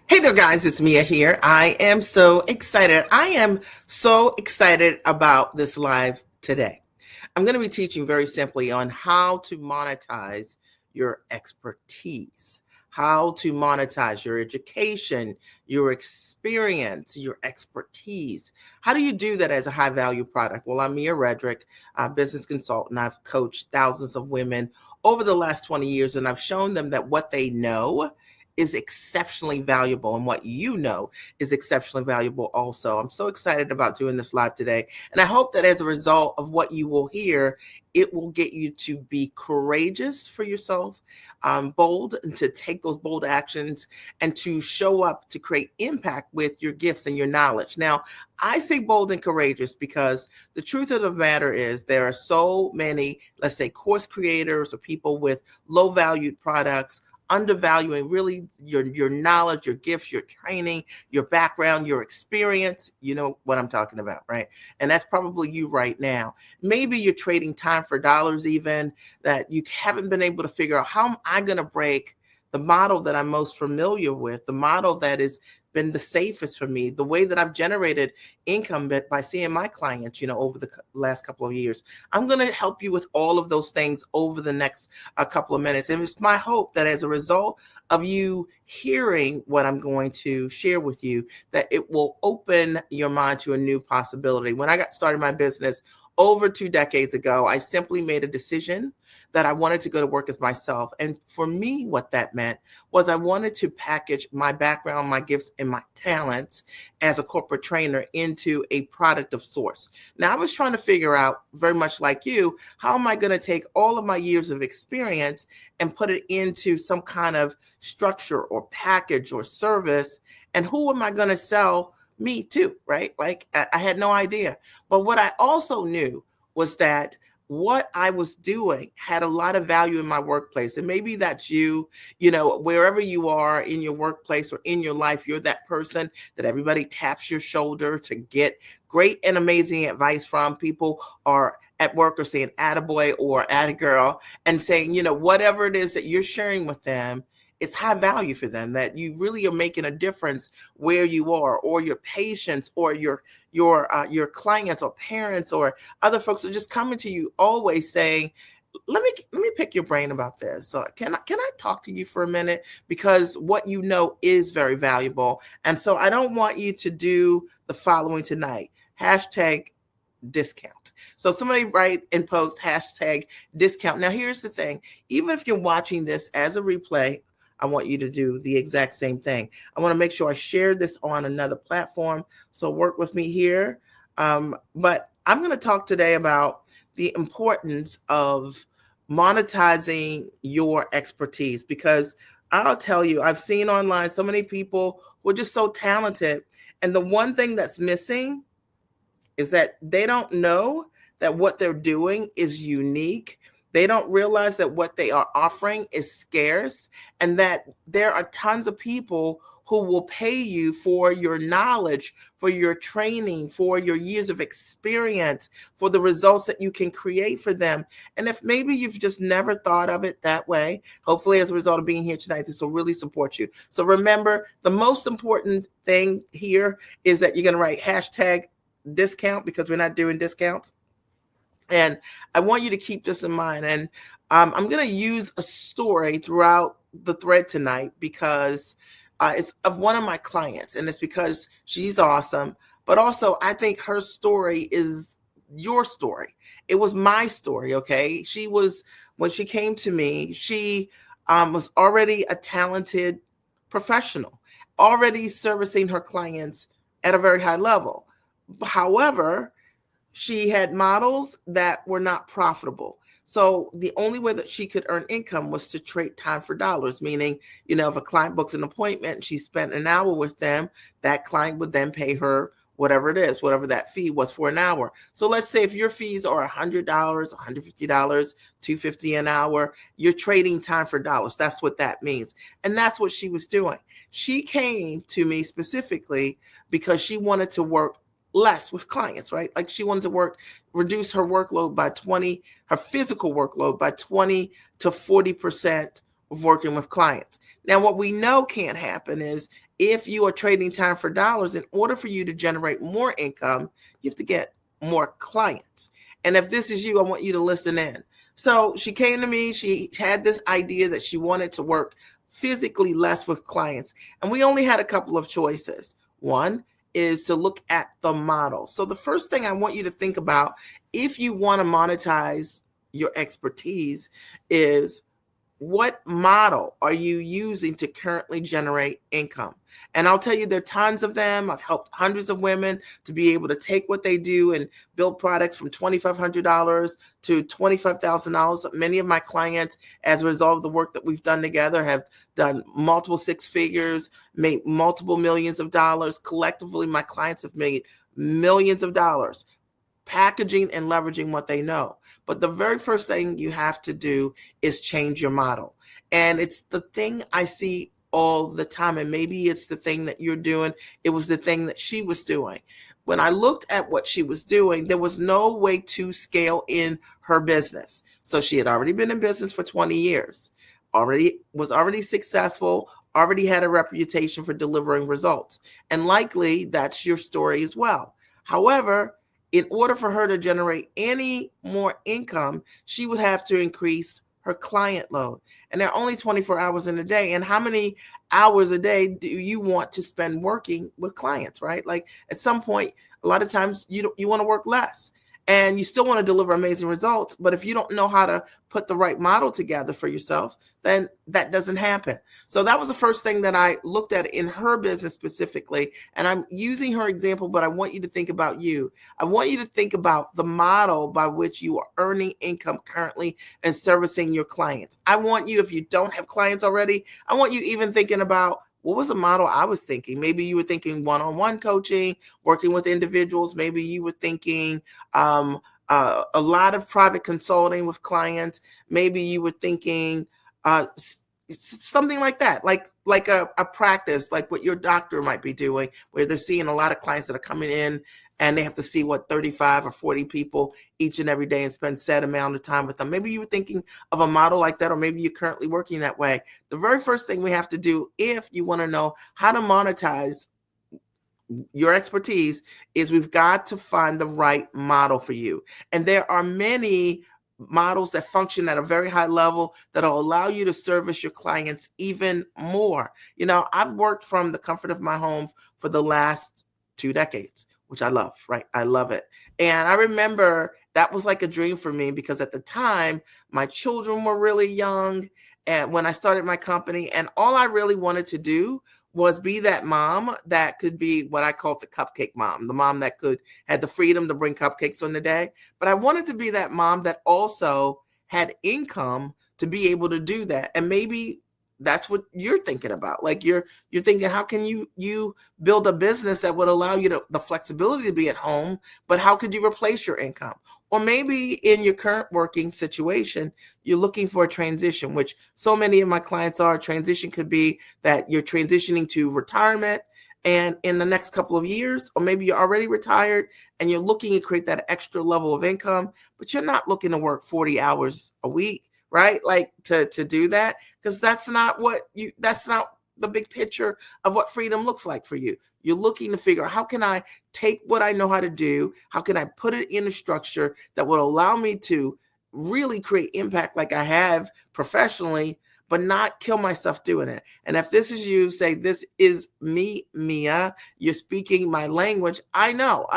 Hey there, guys. It's Mia here. I am so excited. I am so excited about this live today. I'm going to be teaching very simply on how to monetize your expertise, how to monetize your education, your experience, your expertise. How do you do that as a high value product? Well, I'm Mia Redrick, a business consultant. I've coached thousands of women over the last 20 years, and I've shown them that what they know is exceptionally valuable, and what you know is exceptionally valuable also. I'm so excited about doing this live today, and I hope that as a result of what you will hear, it will get you to be courageous for yourself, bold, and to take those bold actions and to show up to create impact with your gifts and your knowledge. Now, I say bold and courageous because the truth of the matter is there are so many, let's say, course creators or people with low valued products undervaluing really your knowledge, your gifts, your training, your background, your experience. You know what I'm talking about, right? And that's probably you right now. Maybe you're trading time for dollars, even that you haven't been able to figure out, how am I going to break the model that I'm most familiar with, the model that has been the safest for me, the way that I've generated income by seeing my clients, over the last couple of years. I'm going to help you with all of those things over the next couple of minutes. And it's my hope that as a result of you hearing what I'm going to share with you, that it will open your mind to a new possibility. When I got started my business over 2 decades ago, I simply made a decision that I wanted to go to work as myself. And for me, what that meant was I wanted to package my background, my gifts, and my talents as a corporate trainer into a product of sorts. Now, I was trying to figure out, very much like you, how am I going to take all of my years of experience and put it into some kind of structure or package or service? And who am I going to sell me to, right? Like, I had no idea. But what I also knew was that what I was doing had a lot of value in my workplace. And maybe that's you, wherever you are in your workplace or in your life, you're that person that everybody taps your shoulder to get great and amazing advice from. People are at work or saying attaboy or attagirl and saying, whatever it is that you're sharing with them, it's high value for them, that you really are making a difference where you are, or your patients, or your clients or parents or other folks are just coming to you always saying, let me pick your brain about this. So can I talk to you for a minute? Because what you know is very valuable. And so I don't want you to do the following tonight. Hashtag discount. So somebody write and post hashtag discount. Now, here's the thing. Even if you're watching this as a replay, I want you to do the exact same thing. I want to make sure I share this on another platform. So work with me here. But I'm going to talk today about the importance of monetizing your expertise, because I'll tell you, I've seen online so many people who are just so talented. And the one thing that's missing is that they don't know that what they're doing is unique. They don't realize that what they are offering is scarce, and that there are tons of people who will pay you for your knowledge, for your training, for your years of experience, for the results that you can create for them. And if maybe you've just never thought of it that way, hopefully as a result of being here tonight, this will really support you. So remember, the most important thing here is that you're going to write hashtag discount, because we're not doing discounts. And I want you to keep this in mind. And I'm going to use a story throughout the thread tonight because it's of one of my clients. And it's because she's awesome. But also, I think her story is your story. It was my story, okay? When she came to me, she was already a talented professional, already servicing her clients at a very high level. However, she had models that were not profitable. So the only way that she could earn income was to trade time for dollars, meaning, if a client books an appointment and she spent an hour with them, that client would then pay her whatever it is, whatever that fee was for an hour. So let's say if your fees are $100, $150, $250 an hour, you're trading time for dollars. That's what that means. And that's what she was doing. She came to me specifically because she wanted to work less with clients, right? Like she wanted to reduce her workload by her physical workload by 20 to 40% of working with clients. Now, what we know can't happen is if you are trading time for dollars, in order for you to generate more income, you have to get more clients. And if this is you, I want you to listen in. So she came to me, she had this idea that she wanted to work physically less with clients. And we only had a couple of choices. One is to look at the model. So the first thing I want you to think about if you want to monetize your expertise is what model are you using to currently generate income? And I'll tell you, there are tons of them. I've helped hundreds of women to be able to take what they do and build products from $2,500 to $25,000. Many of my clients, as a result of the work that we've done together, have done multiple six figures, made multiple millions of dollars. Collectively, my clients have made millions of dollars packaging and leveraging what they know. But the very first thing you have to do is change your model. And it's the thing I see all the time. And maybe it's the thing that you're doing. It was the thing that she was doing. When I looked at what she was doing, there was no way to scale in her business. So she had already been in business for 20 years, already successful, already had a reputation for delivering results. And likely that's your story as well. However, in order for her to generate any more income, she would have to increase her client load. And there are only 24 hours in a day. And how many hours a day do you want to spend working with clients, right? Like at some point, a lot of times you want to work less and you still want to deliver amazing results. But if you don't know how to put the right model together for yourself, then that doesn't happen. So that was the first thing that I looked at in her business specifically. And I'm using her example, but I want you to think about you. I want you to think about the model by which you are earning income currently and servicing your clients. I want you, if you don't have clients already, I want you even thinking about what was the model I was thinking? Maybe you were thinking one-on-one coaching, working with individuals. Maybe you were thinking a lot of private consulting with clients. Maybe you were thinking something like that, like a practice, like what your doctor might be doing, where they're seeing a lot of clients that are coming in and they have to see 35 or 40 people each and every day and spend set amount of time with them. Maybe you were thinking of a model like that, or maybe you're currently working that way. The very first thing we have to do if you want to know how to monetize your expertise is we've got to find the right model for you. And there are many models that function at a very high level that'll allow you to service your clients even more. You know, I've worked from the comfort of my home for the last 2 decades, which I love, right? I love it. And I remember that was like a dream for me because at the time, my children were really young. And when I started my company, and all I really wanted to do was be that mom that could be what I call the cupcake mom, the mom that had the freedom to bring cupcakes on the day. But I wanted to be that mom that also had income to be able to do that. And maybe that's what you're thinking about. Like you're thinking, how can you build a business that would allow you the flexibility to be at home, but how could you replace your income? Or maybe in your current working situation, you're looking for a transition, which so many of my clients are. Transition could be that you're transitioning to retirement and in the next couple of years, or maybe you're already retired and you're looking to create that extra level of income, but you're not looking to work 40 hours a week, right? Like to do that, because that's not the big picture of what freedom looks like for you. You're looking to figure out, how can I take what I know how to do? How can I put it in a structure that will allow me to really create impact like I have professionally, but not kill myself doing it? And if this is you, say, this is me, Mia, you're speaking my language. I know.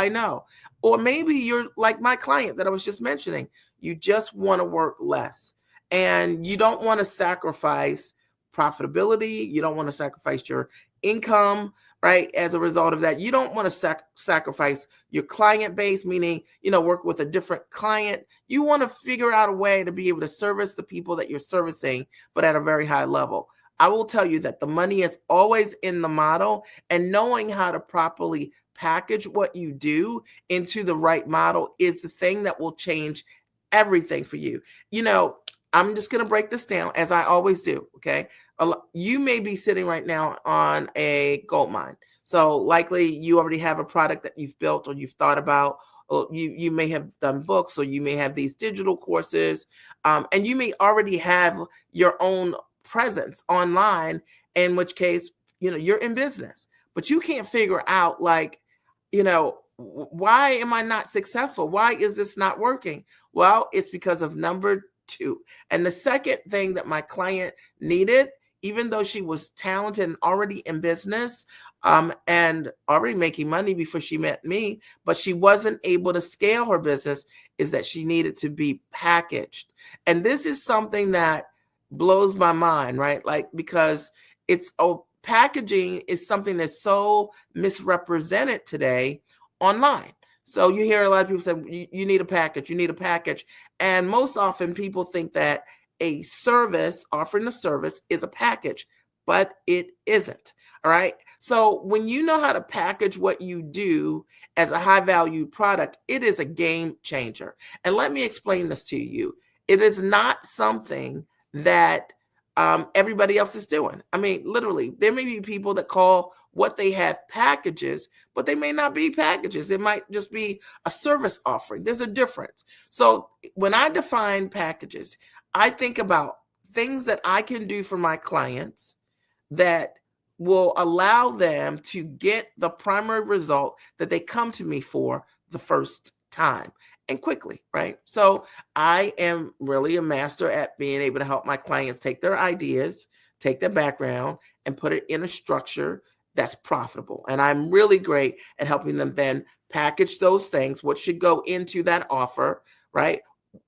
Or maybe you're like my client that I was just mentioning. You just want to work less and you don't want to sacrifice profitability. You don't want to sacrifice your income, right? As a result of that, you don't want to sacrifice your client base, meaning, work with a different client. You want to figure out a way to be able to service the people that you're servicing, but at a very high level. I will tell you that the money is always in the model, and knowing how to properly package what you do into the right model is the thing that will change everything for you. I'm just going to break this down as I always do. Okay. You may be sitting right now on a gold mine. So likely you already have a product that you've built or you've thought about, or you may have done books, or you may have these digital courses, and you may already have your own presence online, in which case, you're in business, but you can't figure out, like, why am I not successful? Why is this not working? Well, it's because of number two. And the second thing that my client needed, even though she was talented and already in business, and already making money before she met me, but she wasn't able to scale her business, is that she needed to be packaged. And this is something that blows my mind, right? Like, because packaging is something that's so misrepresented today online. So you hear a lot of people say, you need a package, you need a package. And most often people think that a service, offering a service, is a package, but it isn't. All right. So when you know how to package what you do as a high value product, it is a game changer. And let me explain this to you. It is not something that everybody else is doing. I mean, literally, there may be people that call what they have packages, but they may not be packages. It might just be a service offering. There's a difference. So when I define packages, I think about things that I can do for my clients that will allow them to get the primary result that they come to me for the first time and quickly, right? So I am really a master at being able to help my clients take their ideas, take their background, and put it in a structure that's profitable. And I'm really great at helping them then package those things, what should go into that offer, right?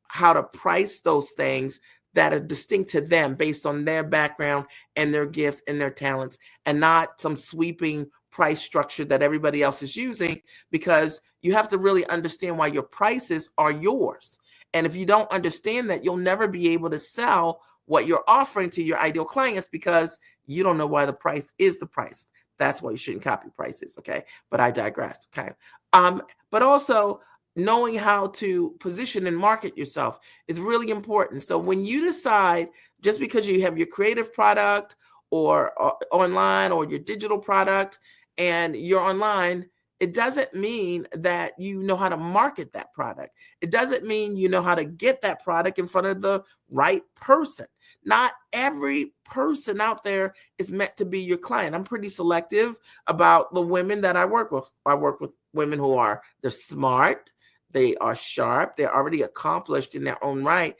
How to price those things that are distinct to them based on their background and their gifts and their talents, and not some sweeping price structure that everybody else is using, because you have to really understand why your prices are yours. And if you don't understand that, you'll never be able to sell what you're offering to your ideal clients, because you don't know why the price is the price. That's why you shouldn't copy prices, okay? But I digress, okay? But also, knowing how to position and market yourself is really important. So when you decide, just because you have your creative product or online, or your digital product and you're online, it doesn't mean that you know how to market that product. It doesn't mean you know how to get that product in front of the right person. Not every person out there is meant to be your client. I'm pretty selective about the women that I work with. I work with women who they're smart, they are sharp, they're already accomplished in their own right,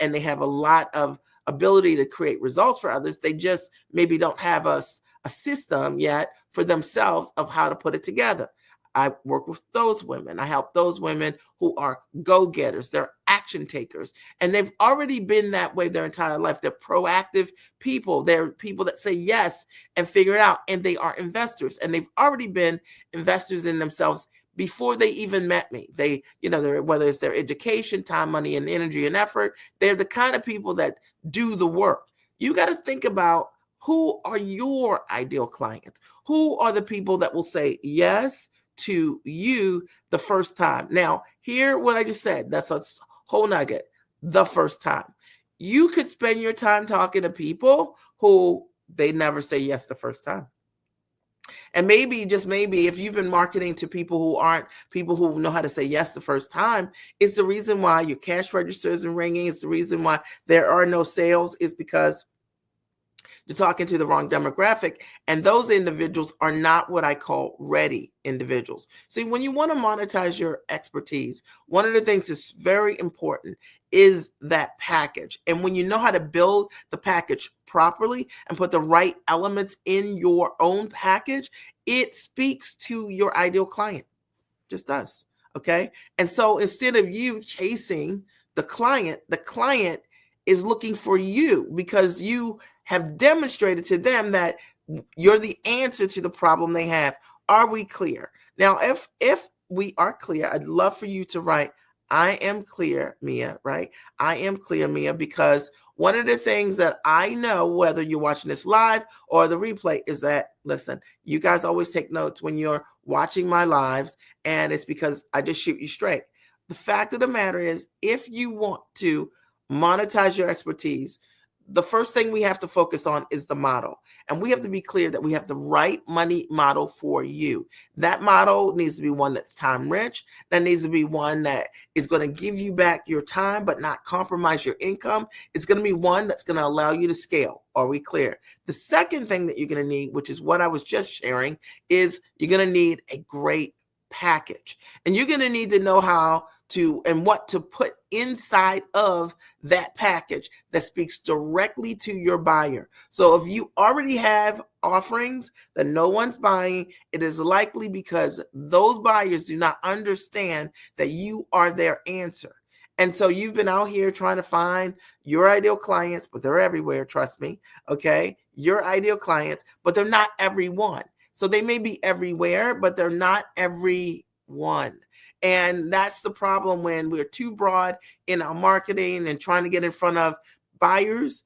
and they have a lot of ability to create results for others. They just maybe don't have a system yet for themselves of how to put it together. I work with those women. I help those women who are go-getters. They're action takers. And they've already been that way their entire life. They're proactive people. They're people that say yes and figure it out. And they are investors. And they've already been investors in themselves before they even met me. Whether it's their education, time, money, and energy and effort, they're the kind of people that do the work. You got to think about, who are your ideal clients? Who are the people that will say yes to you the first time? Now, hear what I just said. That's a whole nugget. The first time. You could spend your time talking to people who they never say yes the first time. And maybe, just maybe, if you've been marketing to people who aren't people who know how to say yes the first time, it's the reason why your cash register isn't ringing. It's the reason why there are no sales, is because you're talking to the wrong demographic. And those individuals are not what I call ready individuals. See, when you want to monetize your expertise, one of the things that's very important is that package. And when you know how to build the package properly and put the right elements in your own package, it speaks to your ideal client. Just does. Okay. And so instead of you chasing the client is looking for you, because you have demonstrated to them that you're the answer to the problem they have. Are we clear? Now, if we are clear, I'd love for you to write, I am clear, Mia, right? I am clear, Mia, because one of the things that I know, whether you're watching this live or the replay, is that, listen, you guys always take notes when you're watching my lives, and it's because I just shoot you straight. The fact of the matter is, if you want to monetize your expertise, the first thing we have to focus on is the model. And we have to be clear that we have the right money model for you. That model needs to be one that's time rich. That needs to be one that is going to give you back your time, but not compromise your income. It's going to be one that's going to allow you to scale. Are we clear? The second thing that you're going to need, which is what I was just sharing, is you're going to need a great package. And you're going to need to know how to and what to put inside of that package that speaks directly to your buyer. So if you already have offerings that no one's buying, it is likely because those buyers do not understand that you are their answer. And so you've been out here trying to find your ideal clients, but they're everywhere, trust me, okay? Your ideal clients, but they're not everyone. So they may be everywhere, but they're not everyone. And that's the problem when we're too broad in our marketing and trying to get in front of buyers.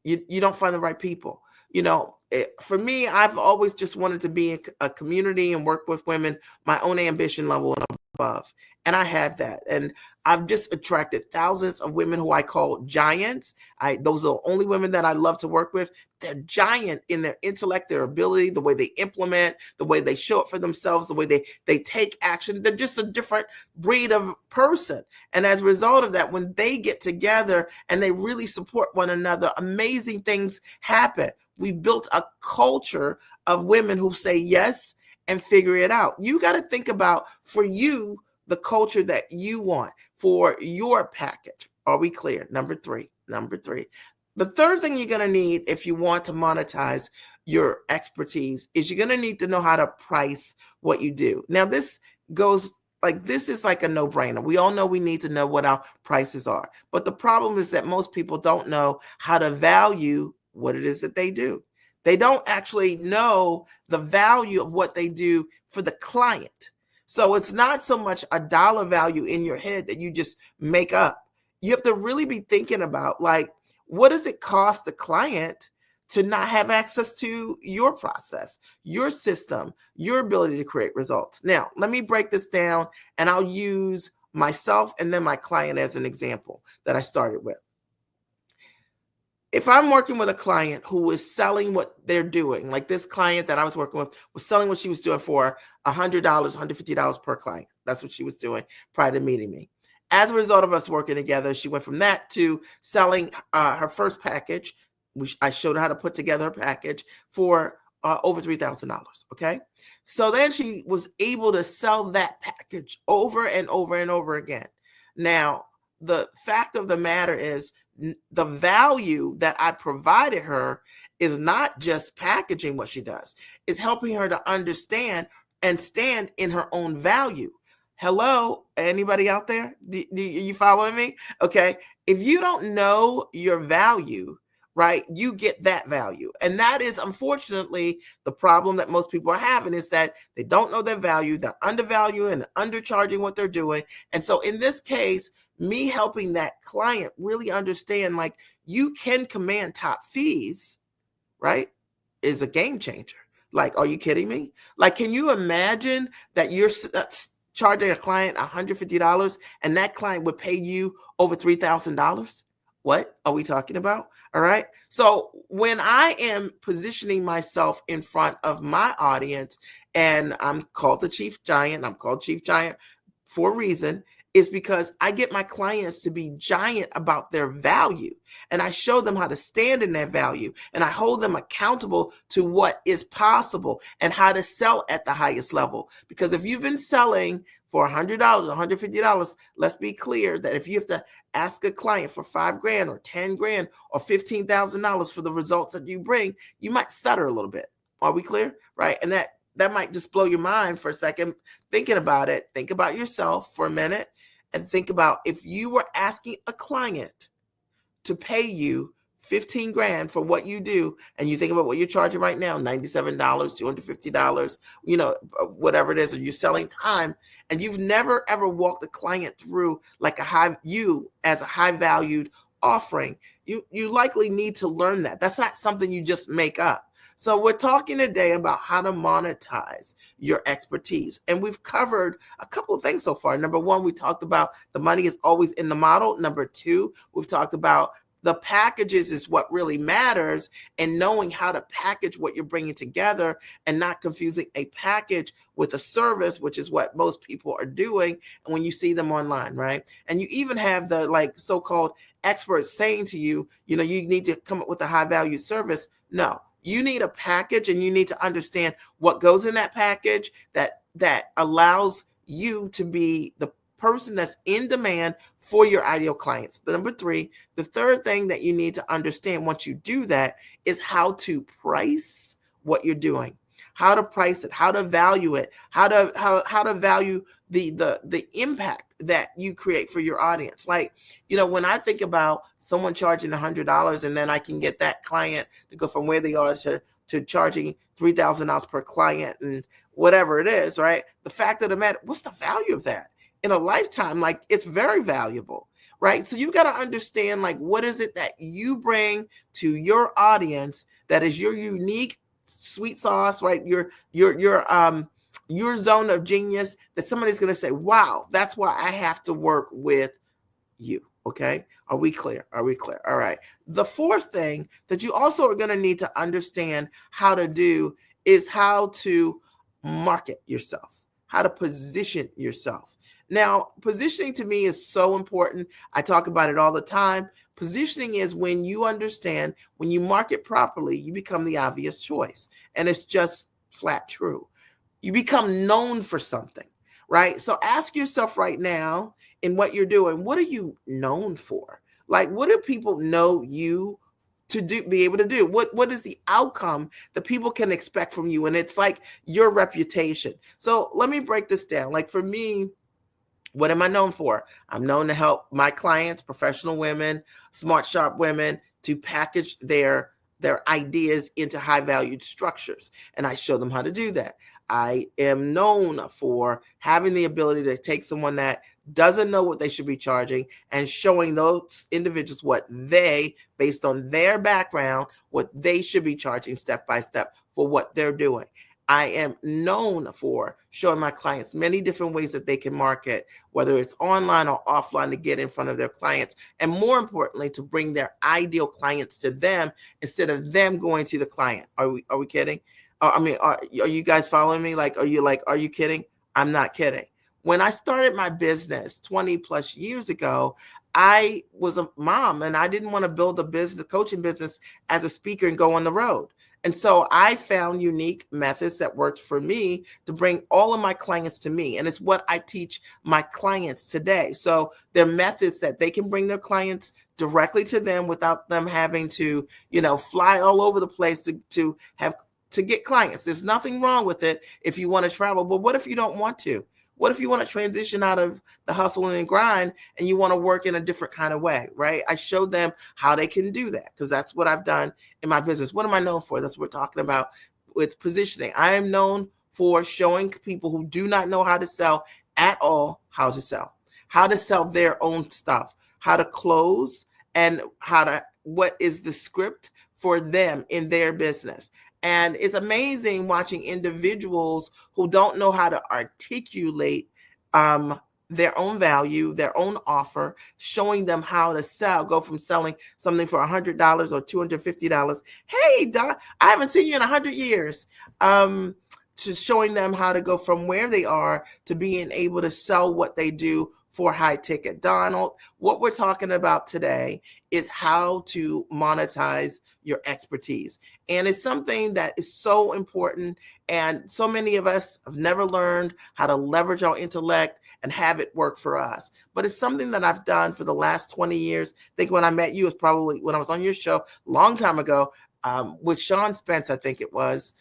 You don't find the right people. For me, I've always just wanted to be in a community and work with women, my own ambition level and above. And I have that. And I've just attracted thousands of women who I call giants. Those are the only women that I love to work with. They're giant in their intellect, their ability, the way they implement, the way they show up for themselves, the way they take action. They're just a different breed of person. And as a result of that, when they get together and they really support one another, amazing things happen. We built a culture of women who say yes and figure it out. You got to think about, for you, the culture that you want for your package. Are we clear? Number three. The third thing you're going to need if you want to monetize your expertise is you're going to need to know how to price what you do. Now, this is like a no-brainer. We all know we need to know what our prices are. But the problem is that most people don't know how to value what it is that they do. They don't actually know the value of what they do for the client. So it's not so much a dollar value in your head that you just make up. You have to really be thinking about, like, what does it cost the client to not have access to your process, your system, your ability to create results? Now, let me break this down, and I'll use myself and then my client as an example that I started with. If I'm working with a client who is selling what they're doing, like this client that I was working with was selling what she was doing for $100, $150 per client. That's what she was doing prior to meeting me. As a result of us working together, she went from that to selling her first package, which I showed her how to put together her package for over $3,000. Okay. So then she was able to sell that package over and over and over again. Now, the fact of the matter is, the value that I provided her is not just packaging what she does. It's helping her to understand and stand in her own value. Hello, anybody out there? Do you following me? Okay. If you don't know your value, right, you get that value. And that is unfortunately the problem that most people are having, is that they don't know their value. They're undervaluing and undercharging what they're doing. And so in this case, me helping that client really understand, like, you can command top fees, right, is a game changer. Like, are you kidding me? Like, can you imagine that you're charging a client $150 and that client would pay you over $3,000? What are we talking about? All right. So when I am positioning myself in front of my audience, and I'm called the Chief Giant, I'm called Chief Giant for a reason, is because I get my clients to be giant about their value, and I show them how to stand in that value, and I hold them accountable to what is possible and how to sell at the highest level. Because if you've been selling for $100, $150, let's be clear that if you have to ask a client for $5,000 or $10,000 or $15,000 for the results that you bring, you might stutter a little bit. Are we clear? Right? And that might just blow your mind for a second thinking about it. Think about yourself for a minute and think about, if you were asking a client to pay you $15,000 for what you do, and you think about what you're charging right now, $97, $250, whatever it is, or you're selling time, and you've never ever walked a client through like you as a high valued offering, you likely need to learn that. That's not something you just make up. So we're talking today about how to monetize your expertise. And we've covered a couple of things so far. Number one, we talked about the money is always in the model. Number two, we've talked about The packages is what really matters, and knowing how to package what you're bringing together and not confusing a package with a service, which is what most people are doing when you see them online, right? And you even have the like so-called experts saying to you, you know, you need to come up with a high value service. No, you need a package, and you need to understand what goes in that package that allows you to be the person that's in demand for your ideal clients. The number three, the third thing that you need to understand once you do that is how to price what you're doing, how to price it, how to value it, how to value the impact that you create for your audience. Like, you know, when I think about someone charging $100 and then I can get that client to go from where they are to charging $3,000 per client and whatever it is, right? The fact of the matter, what's the value of that? In a lifetime, like, it's very valuable, right? So you've got to understand, like, what is it that you bring to your audience that is your unique sweet sauce, right? Your zone of genius that somebody's going to say, wow, that's why I have to work with you. Okay. Are we clear? Are we clear? All right. The fourth thing that you also are going to need to understand how to do is how to market yourself, how to position yourself. Now, positioning to me is so important. I talk about it all the time. Positioning is when you understand, when you market properly, you become the obvious choice. And it's just flat true. You become known for something, right? So ask yourself right now, in what you're doing, what are you known for? Like, what do people know you to do, be able to do? What is the outcome that people can expect from you? And it's like your reputation. So let me break this down. Like, for me, what am I known for? I'm known to help my clients, professional women, smart, sharp women, to package their ideas into high valued structures. And I show them how to do that. I am known for having the ability to take someone that doesn't know what they should be charging and showing those individuals what they, based on their background, what they should be charging step by step for what they're doing. I am known for showing my clients many different ways that they can market, whether it's online or offline, to get in front of their clients. And more importantly, to bring their ideal clients to them instead of them going to the client. Are we kidding? Are you guys following me? Like, are you kidding? I'm not kidding. When I started my business 20 plus years ago, I was a mom and I didn't want to build a business, coaching business as a speaker and go on the road. And so I found unique methods that worked for me to bring all of my clients to me. And it's what I teach my clients today. So they're methods that they can bring their clients directly to them without them having to, fly all over the place to get clients. There's nothing wrong with it if you want to travel. But what if you don't want to? What if you want to transition out of the hustle and grind and you want to work in a different kind of way, right? I showed them how they can do that because that's what I've done in my business. What am I known for? That's what we're talking about with positioning. I am known for showing people who do not know how to sell at all how to sell their own stuff, how to close, and what is the script for them in their business. And it's amazing watching individuals who don't know how to articulate their own value, their own offer, showing them how to sell, go from selling something for $100 or $250. Hey, Don, I haven't seen you in 100 years. To showing them how to go from where they are to being able to sell what they do for high ticket. Donald, what we're talking about today is how to monetize your expertise. And it's something that is so important. And so many of us have never learned how to leverage our intellect and have it work for us. But it's something that I've done for the last 20 years. I think when I met you was probably when I was on your show a long time ago with Sean Spence, I think it was.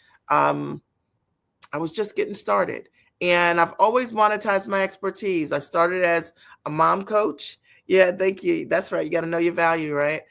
I was just getting started. And I've always monetized my expertise. I started as a mom coach. Yeah, thank you. That's right. You got to know your value, right?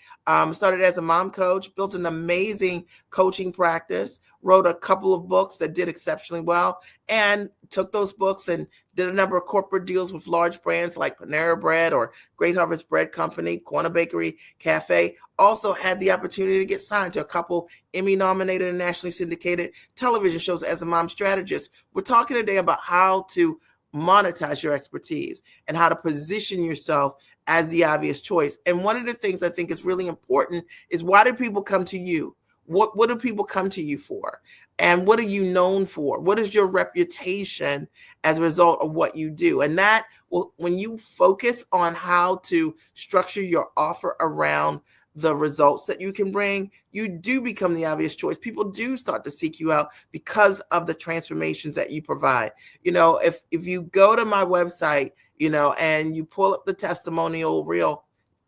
Started as a mom coach, built an amazing coaching practice, wrote a couple of books that did exceptionally well, and took those books and did a number of corporate deals with large brands like Panera Bread or Great Harvest Bread Company, Corner Bakery Cafe. Also had the opportunity to get signed to a couple Emmy-nominated and nationally syndicated television shows as a mom strategist. We're talking today about how to monetize your expertise and how to position yourself as the obvious choice. And one of the things I think is really important is, why do people come to you? What do people come to you for? And what are you known for? What is your reputation as a result of what you do? And that will, when you focus on how to structure your offer around the results that you can bring, you do become the obvious choice. People do start to seek you out because of the transformations that you provide. If you go to my website, and you pull up the testimonial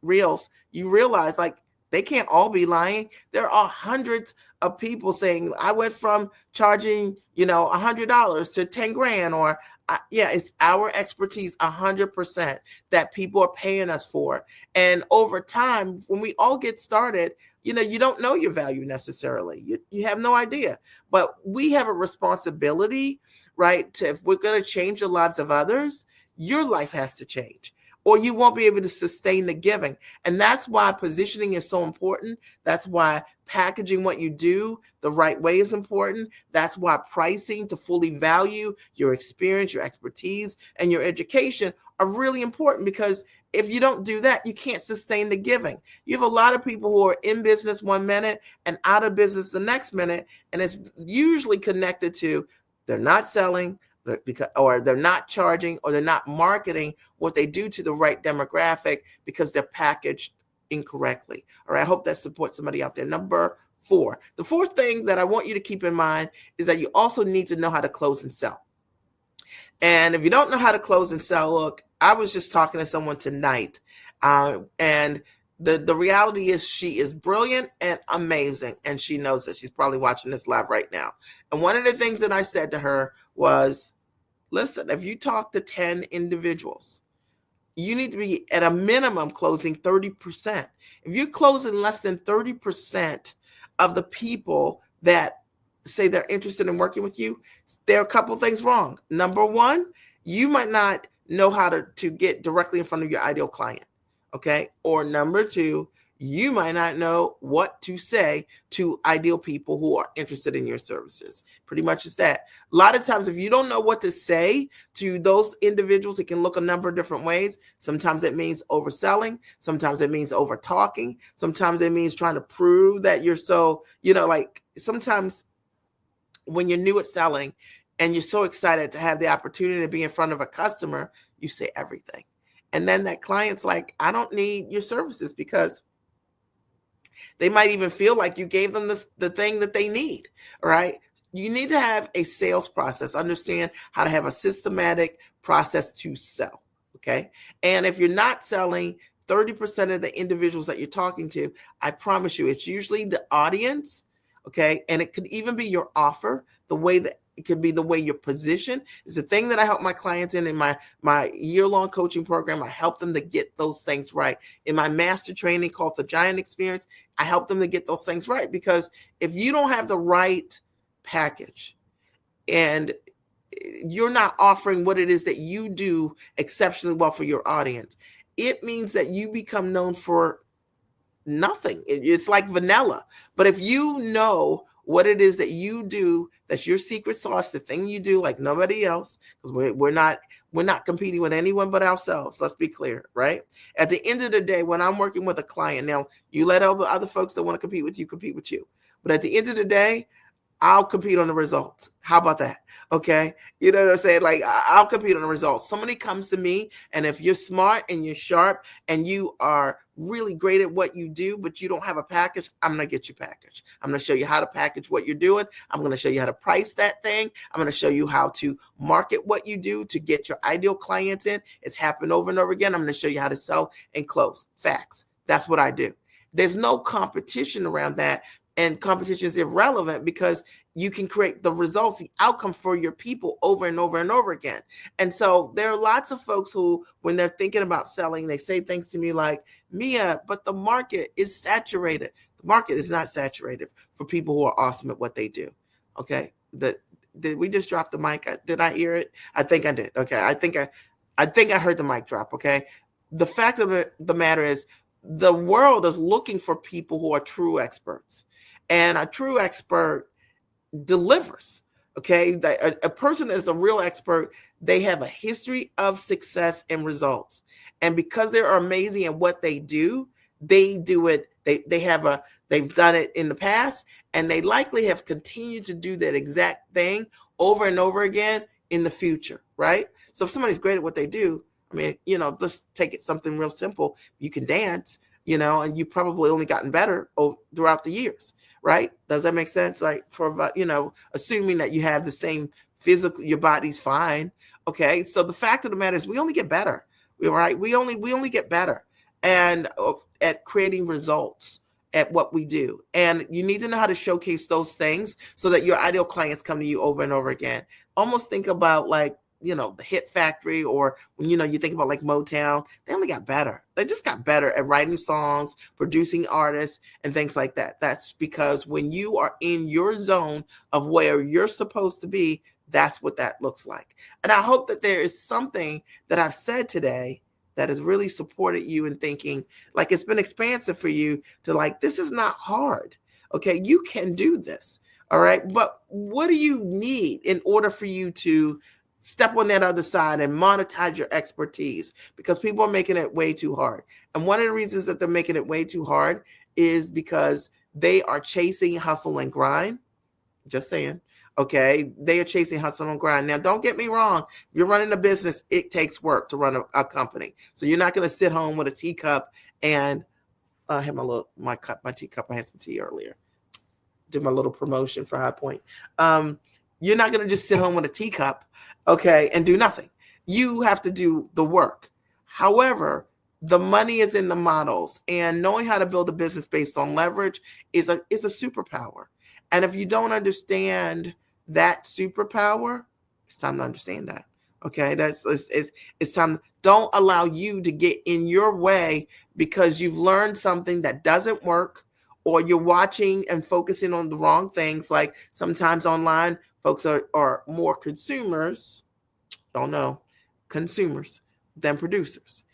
reels, you realize, like, they can't all be lying. There are hundreds of people saying, I went from charging, $100 to 10 grand, or yeah, it's our expertise 100% that people are paying us for. And over time, when we all get started, you don't know your value necessarily. You have no idea, but we have a responsibility, right? If we're going to change the lives of others, your life has to change, or you won't be able to sustain the giving. And that's why positioning is so important. That's why packaging what you do the right way is important. That's why pricing to fully value your experience, your expertise, and your education are really important, because if you don't do that, you can't sustain the giving. You have a lot of people who are in business one minute and out of business the next minute, and it's usually connected to they're not selling, or they're not charging, or they're not marketing what they do to the right demographic, because they're packaged incorrectly. All right, I hope that supports somebody out there. Number 4, the fourth thing that I want you to keep in mind is that you also need to know how to close and sell. And if you don't know how to close and sell, look, I was just talking to someone tonight, and the reality is, she is brilliant and amazing, and she knows that. She's probably watching this live right now. And one of the things that I said to her was, listen, if you talk to 10 individuals, you need to be at a minimum closing 30%. If you're closing less than 30% of the people that say they're interested in working with you, there are a couple of things wrong. Number one, you might not know how to get directly in front of your ideal client. Okay. Or number two, you might not know what to say to ideal people who are interested in your services. Pretty much is that. A lot of times, if you don't know what to say to those individuals, it can look a number of different ways. Sometimes it means overselling. Sometimes it means over talking. Sometimes it means trying to prove that you're so, like sometimes when you're new at selling and you're so excited to have the opportunity to be in front of a customer, you say everything. And then that client's like, I don't need your services, because they might even feel like you gave them the thing that they need, right? You need to have a sales process, understand how to have a systematic process to sell, okay? And if you're not selling 30% of the individuals that you're talking to, I promise you, it's usually the audience, okay? And it could even be your offer, the way that it could be the way you're positioned. It's the thing that I help my clients in my year-long coaching program. I help them to get those things right. In my master training called the Giant Experience, I help them to get those things right, because if you don't have the right package and you're not offering what it is that you do exceptionally well for your audience, it means that you become known for nothing. It's like vanilla. But if you know what it is that you do, that's your secret sauce, the thing you do like nobody else, because we're not competing with anyone but ourselves. Let's be clear, right? At the end of the day, when I'm working with a client, now you let all the other folks that want to compete with you. But at the end of the day, I'll compete on the results. How about that? Okay. You know what I'm saying? Like, I'll compete on the results. Somebody comes to me, and if you're smart and you're sharp and you are really great at what you do, but you don't have a package, I'm going to get you packaged. I'm going to show you how to package what you're doing. I'm going to show you how to price that thing. I'm going to show you how to market what you do to get your ideal clients in. It's happened over and over again. I'm going to show you how to sell and close. Facts. That's what I do. There's no competition around that. And competition is irrelevant, because you can create the results, the outcome for your people over and over and over again. And so there are lots of folks who, when they're thinking about selling, they say things to me like, Mia, but the market is saturated. The market is not saturated for people who are awesome at what they do. Okay. Did we just drop the mic? Did I hear it? I think I did. Okay. I think I heard the mic drop. Okay. The fact of the matter is, the world is looking for people who are true experts. And a true expert delivers. Okay, a person that is a real expert, they have a history of success and results. And because they're amazing at what they do it, they've done it in the past, and they likely have continued to do that exact thing over and over again in the future, right? So if somebody's great at what they do, I mean, let's take it something real simple. You can dance, and you've probably only gotten better throughout the years, right? Does that make sense? Right? For assuming that you have the same physical, your body's fine. Okay. So the fact of the matter is, we only get better. Right? We only get better, and at creating results at what we do. And you need to know how to showcase those things so that your ideal clients come to you over and over again. Almost think about like, the Hit Factory, or when, you think about like Motown, they only got better. They just got better at writing songs, producing artists, and things like that. That's because when you are in your zone of where you're supposed to be, that's what that looks like. And I hope that there is something that I've said today that has really supported you in thinking, like, it's been expansive for you to like, this is not hard. Okay, you can do this. All right. But what do you need in order for you to step on that other side and monetize your expertise? Because people are making it way too hard. And one of the reasons that they're making it way too hard is because they are chasing hustle and grind. Just saying. Okay. They are chasing hustle and grind. Now, don't get me wrong. If you're running a business, it takes work to run a company. So you're not going to sit home with a teacup and I had my teacup. I had some tea earlier. Did my little promotion for High Point. You're not going to just sit home with a teacup, okay, and do nothing. You have to do the work. However, the money is in the models, and knowing how to build a business based on leverage is a superpower. And if you don't understand that superpower, it's time to understand that. Okay, it's time. Don't allow you to get in your way because you've learned something that doesn't work, or you're watching and focusing on the wrong things. Like sometimes online, folks are more consumers, consumers than producers,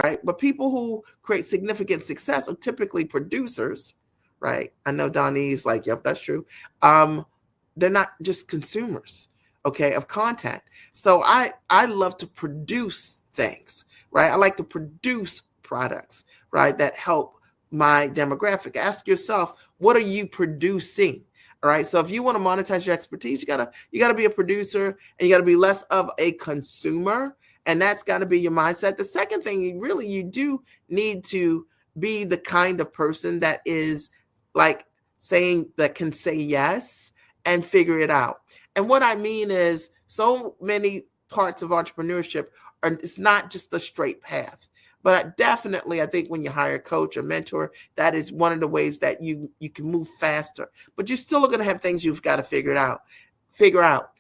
right? But people who create significant success are typically producers, right? I know Donnie's like, yep, that's true. They're not just consumers, okay, of content. So I love to produce things, right? I like to produce products, right, that help my demographic. Ask yourself, what are you producing? All right. So if you want to monetize your expertise, you gotta be a producer, and you gotta be less of a consumer. And that's gotta be your mindset. The second thing, you do need to be the kind of person that is like that can say yes and figure it out. And what I mean is, so many parts of entrepreneurship it's not just a straight path. But definitely, I think when you hire a coach or mentor, that is one of the ways that you can move faster. But you're still going to have things you've got to figure out.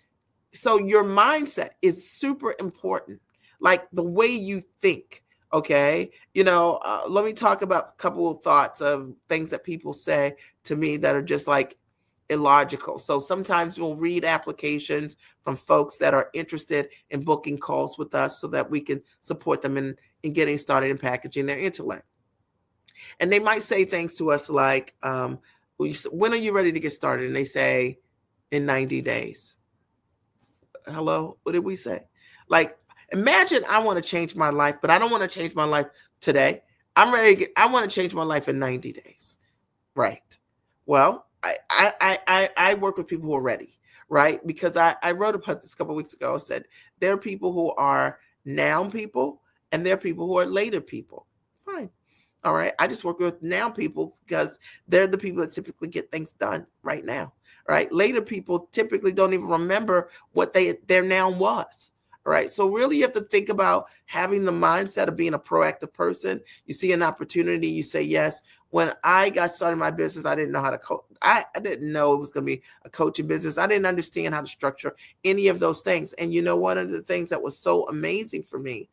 So your mindset is super important, like the way you think. Okay, let me talk about a couple of thoughts of things that people say to me that are just like illogical. So sometimes we'll read applications from folks that are interested in booking calls with us so that we can support them in getting started in packaging their intellect. And they might say things to us like, when are you ready to get started? And they say, in 90 days. Hello? What did we say? Like, imagine I want to change my life, but I don't want to change my life today. I want to change my life in 90 days. Right. Well, I work with people who are ready, right? Because I wrote about this a couple of weeks ago. I said there are people who are now people, and there are people who are later people. Fine. All right. I just work with now people because they're the people that typically get things done right now. Right. Later people typically don't even remember what their now was. All right. So really you have to think about having the mindset of being a proactive person. You see an opportunity, you say yes. When I got started in my business, I didn't know how to coach. I didn't know it was going to be a coaching business. I didn't understand how to structure any of those things. And one of the things that was so amazing for me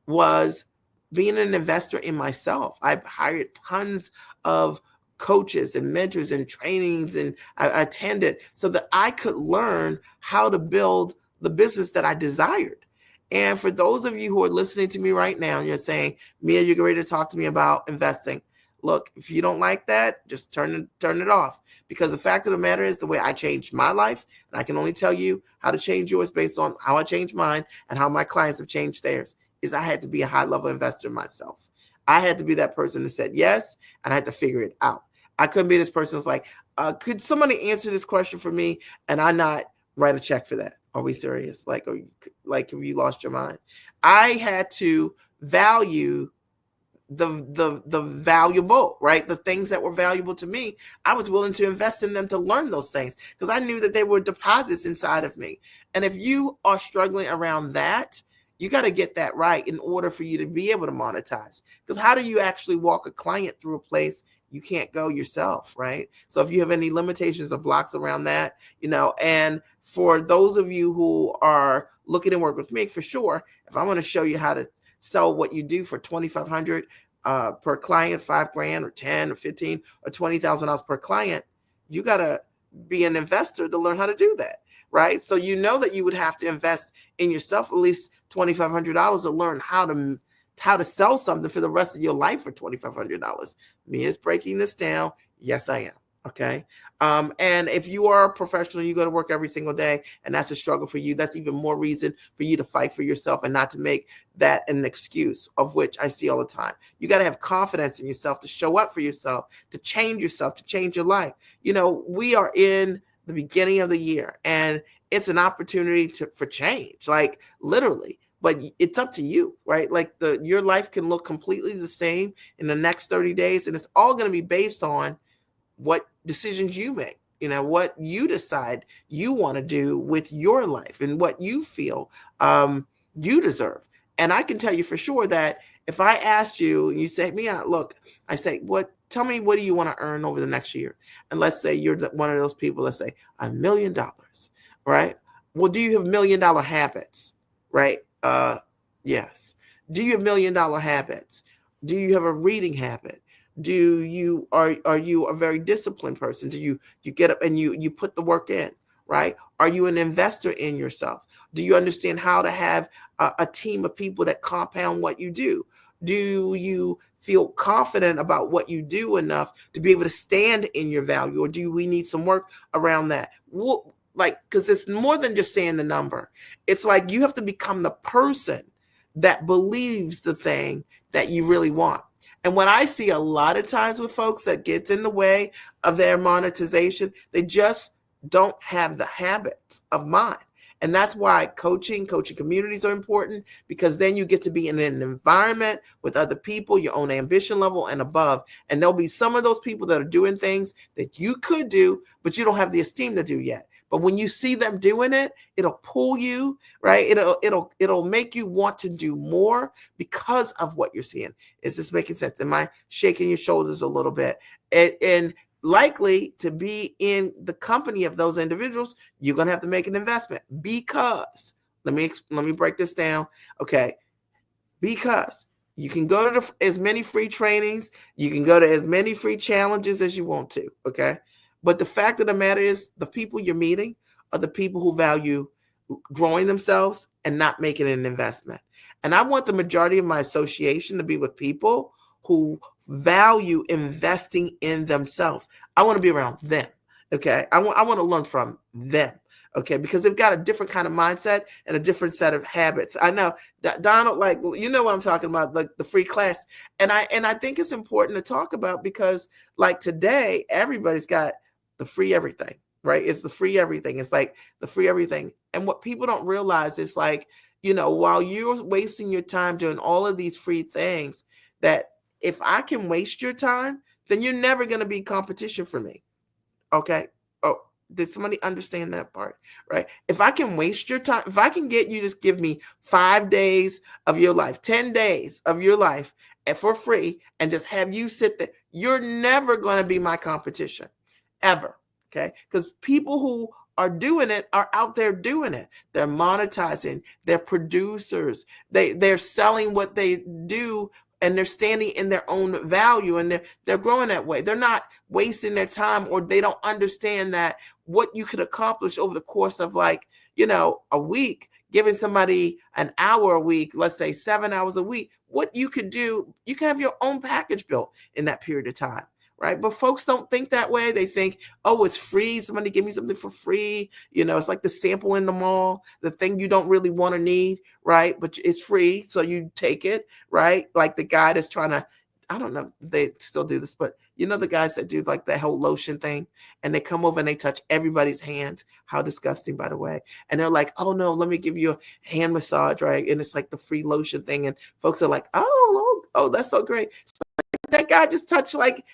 was being an investor in myself. I've hired tons of coaches and mentors and trainings, and I attended so that I could learn how to build the business that I desired. And for those of you who are listening to me right now, and you're saying, Mia, you're ready to talk to me about investing. look, if you don't like that, just turn it off. Because the fact of the matter is, the way I changed my life, and I can only tell you how to change yours based on how I changed mine and how my clients have changed theirs, is I had to be a high level investor myself. I had to be that person that said yes, and I had to figure it out. I couldn't be this person that's like, could somebody answer this question for me, and I not write a check for that? Are we serious? Like, have you lost your mind? I had to value the valuable, right? The things that were valuable to me, I was willing to invest in them to learn those things because I knew that they were deposits inside of me. And if you are struggling around that, you got to get that right in order for you to be able to monetize. Because how do you actually walk a client through a place you can't go yourself, right? So if you have any limitations or blocks around that, and for those of you who are looking to work with me, for sure, if I want to show you how to sell what you do for 2,500 per client, 5 grand or 10 or 15 or $20,000 per client, you got to be an investor to learn how to do that, right? So you know that you would have to invest in yourself at least $2,500 to learn how to sell something for the rest of your life for $2,500. Me is breaking this down. Yes, I am. Okay. And if you are a professional, you go to work every single day, and that's a struggle for you, that's even more reason for you to fight for yourself and not to make that an excuse, of which I see all the time. You got to have confidence in yourself to show up for yourself, to change yourself, to change your life. We are in the beginning of the year, and it's an opportunity for change, like literally. But it's up to you, right? Like your life can look completely the same in the next 30 days, and it's all going to be based on what decisions you make, what you decide you want to do with your life and what you feel you deserve. And I can tell you for sure that if I asked you and you say, Mia, look, I say, tell me, what do you want to earn over the next year? And let's say you're one of those people that say $1 million, right? Well, do you have $1 million habits, right? Yes. Do you have $1 million habits? Do you have a reading habit? Are you a very disciplined person? Do you get up and you put the work in, right? Are you an investor in yourself? Do you understand how to have a team of people that compound what you do? Do you feel confident about what you do enough to be able to stand in your value, or do we need some work around that? Because it's more than just saying the number. It's like you have to become the person that believes the thing that you really want. And what I see a lot of times with folks that gets in the way of their monetization, they just don't have the habits of mind. And that's why coaching communities are important, because then you get to be in an environment with other people, your own ambition level and above. And there'll be some of those people that are doing things that you could do, but you don't have the esteem to do yet. But when you see them doing it, it'll pull you, right? It'll make you want to do more because of what you're seeing. Is this making sense? Am I shaking your shoulders a little bit? And likely to be in the company of those individuals, you're going to have to make an investment, because let me break this down. Okay. Because you can go to as many free trainings, you can go to as many free challenges as you want to. Okay. But the fact of the matter is, the people you're meeting are the people who value growing themselves and not making an investment. And I want the majority of my association to be with people who value investing in themselves. I want to be around them. Okay. I want to learn from them. Okay. Because they've got a different kind of mindset and a different set of habits. I know that Donald, like, you know what I'm talking about, like the free class. And I think it's important to talk about, because like today, everybody's got the free everything, right? It's the free everything. It's like the free everything. And what people don't realize is, like, while you're wasting your time doing all of these free things, that if I can waste your time, then you're never going to be competition for me. Okay. Oh, did somebody understand that part? Right. If I can waste your time, if I can get you to give me 5 days of your life, 10 days of your life for free, and just have you sit there, you're never going to be my competition. Ever. Okay. Because people who are doing it are out there doing it. They're monetizing. They're producers. They're selling what they do, and they're standing in their own value, and they're growing that way. They're not wasting their time, or they don't understand that what you could accomplish over the course of, like, a week giving somebody an hour a week, let's say 7 hours a week, what you could do, you can have your own package built in that period of time, right? But folks don't think that way. They think, oh, it's free. Somebody give me something for free. It's like the sample in the mall, the thing you don't really want to need, right? But it's free, so you take it, right? Like the guy that's trying to, I don't know, they still do this, but the guys that do like that whole lotion thing, and they come over and they touch everybody's hands. How disgusting, by the way. And they're like, oh no, let me give you a hand massage, right? And it's like the free lotion thing. And folks are like, oh, that's so great. That guy just touched like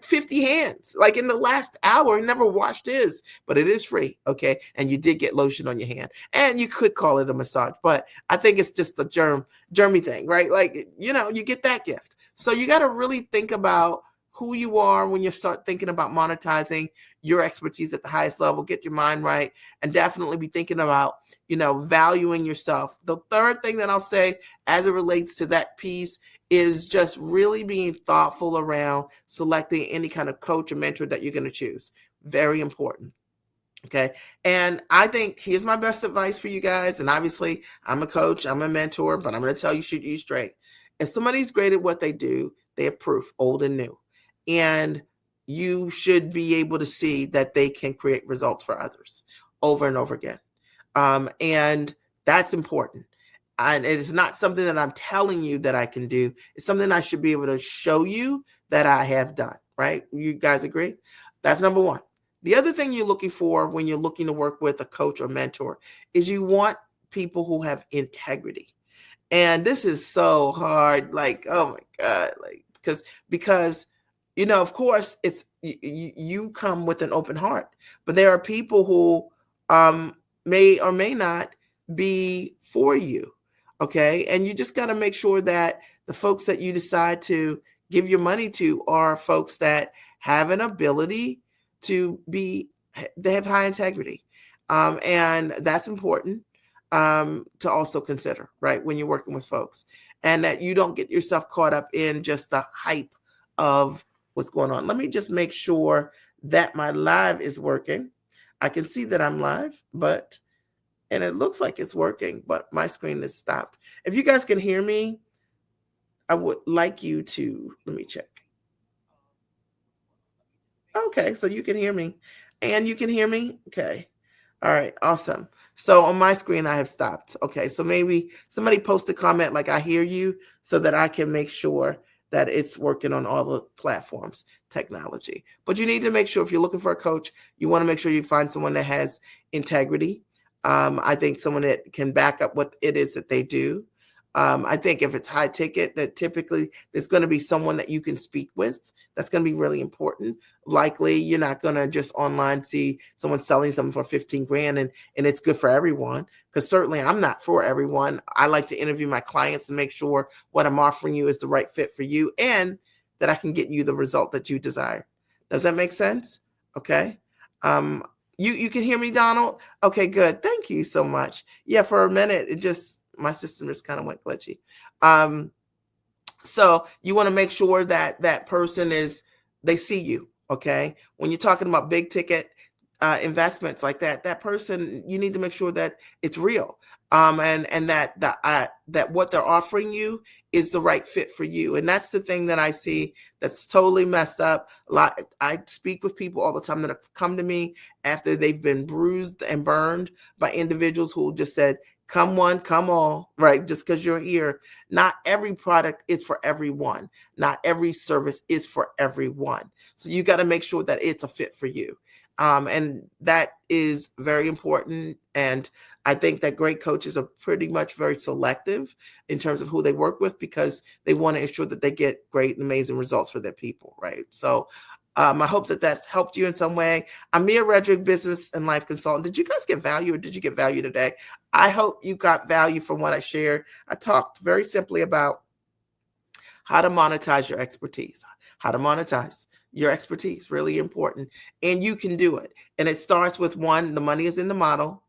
50 hands, like in the last hour. He never washed his, but it is free, okay? And you did get lotion on your hand, and you could call it a massage, but I think it's just a germy thing, right? Like, you get that gift. So you got to really think about who you are when you start thinking about monetizing your expertise at the highest level. Get your mind right, and definitely be thinking about, valuing yourself. The third thing that I'll say as it relates to that piece is just really being thoughtful around selecting any kind of coach or mentor that you're going to choose. Very important. Okay. And I think here's my best advice for you guys. And obviously, I'm a coach, I'm a mentor, but I'm going to tell you, shoot you straight. If somebody's great at what they do, they have proof, old and new. And you should be able to see that they can create results for others over and over again. And that's important. And it's not something that I'm telling you that I can do. It's something I should be able to show you that I have done, right? You guys agree? That's number one. The other thing you're looking for when you're looking to work with a coach or mentor is you want people who have integrity. And this is so hard. Like, oh my God, like, because of course, it's you come with an open heart, but there are people who may or may not be for you. Okay. And you just got to make sure that the folks that you decide to give your money to are folks that have an ability they have high integrity. And that's important to also consider, right, when you're working with folks, and that you don't get yourself caught up in just the hype of what's going on. Let me just make sure that my live is working. I can see that I'm live, and it looks like it's working, but my screen is stopped. If you guys can hear me, I would like you to, let me check. Okay, so you can hear me, and you can hear me? Okay. All right, awesome. So on my screen, I have stopped. Okay, so maybe somebody post a comment like I hear you so that I can make sure that it's working on all the platforms, technology. But you need to make sure if you're looking for a coach, you want to make sure you find someone that has integrity. I think someone that can back up what it is that they do. I think if it's high ticket, that typically there's going to be someone that you can speak with. That's going to be really important. Likely, you're not going to just online see someone selling something for 15 grand and it's good for everyone. Because certainly I'm not for everyone. I like to interview my clients and make sure what I'm offering you is the right fit for you and that I can get you the result that you desire. Does that make sense? Okay. You can hear me, Donald? Okay, good. Thank you so much. Yeah, for a minute, my system just kind of went glitchy. So you want to make sure that that person they see you. Okay. When you're talking about big ticket investments like that person, you need to make sure that it's real. And that what they're offering you is the right fit for you. And that's the thing that I see that's totally messed up. I speak with people all the time that have come to me after they've been bruised and burned by individuals who just said, come one, come all, right? Just because you're here. Not every product is for everyone. Not every service is for everyone. So you got to make sure that it's a fit for you. And that is very important. And I think that great coaches are pretty much very selective in terms of who they work with because they want to ensure that they get great and amazing results for their people, right? So I hope that that's helped you in some way. I'm Mia Redrick, business and life consultant. Did you guys get value or did you get value today? I hope you got value from what I shared. I talked very simply about how to monetize your expertise, how to monetize your expertise, really important. And you can do it. And it starts with one, the money is in the model.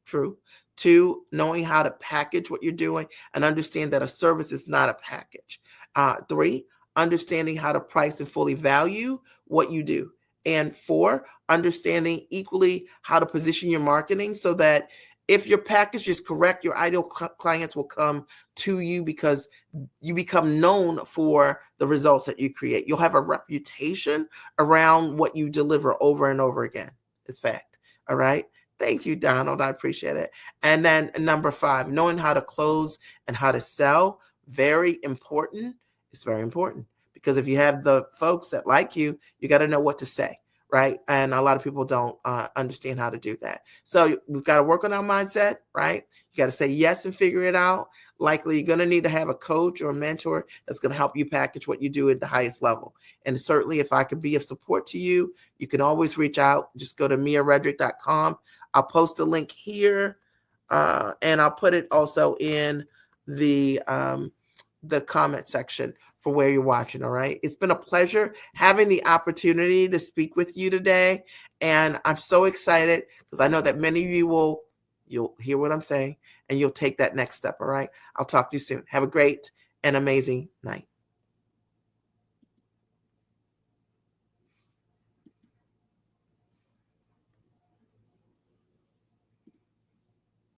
True. Two, knowing how to package what you're doing and understand that a service is not a package. Three, understanding how to price and fully value what you do. And four, understanding equally how to position your marketing so that If your package is correct, your ideal clients will come to you because you become known for the results that you create. You'll have a reputation around what you deliver over and over again. It's fact. All right. Thank you, Donald. I appreciate it. And then number 5, knowing how to close and how to sell. Very important. It's very important because if you have the folks that like you, you got to know what to say. Right. And a lot of people don't understand how to do that. So we've got to work on our mindset, right? You got to say yes and figure it out. Likely you're going to need to have a coach or a mentor that's going to help you package what you do at the highest level. And certainly if I could be of support to you, you can always reach out. Just go to miaredrick.com. I'll post a link here and I'll put it also in the comment section for where you're watching. All right. It's been a pleasure having the opportunity to speak with you today. And I'm so excited because I know that many of you you'll hear what I'm saying and you'll take that next step. All right. I'll talk to you soon. Have a great and amazing night.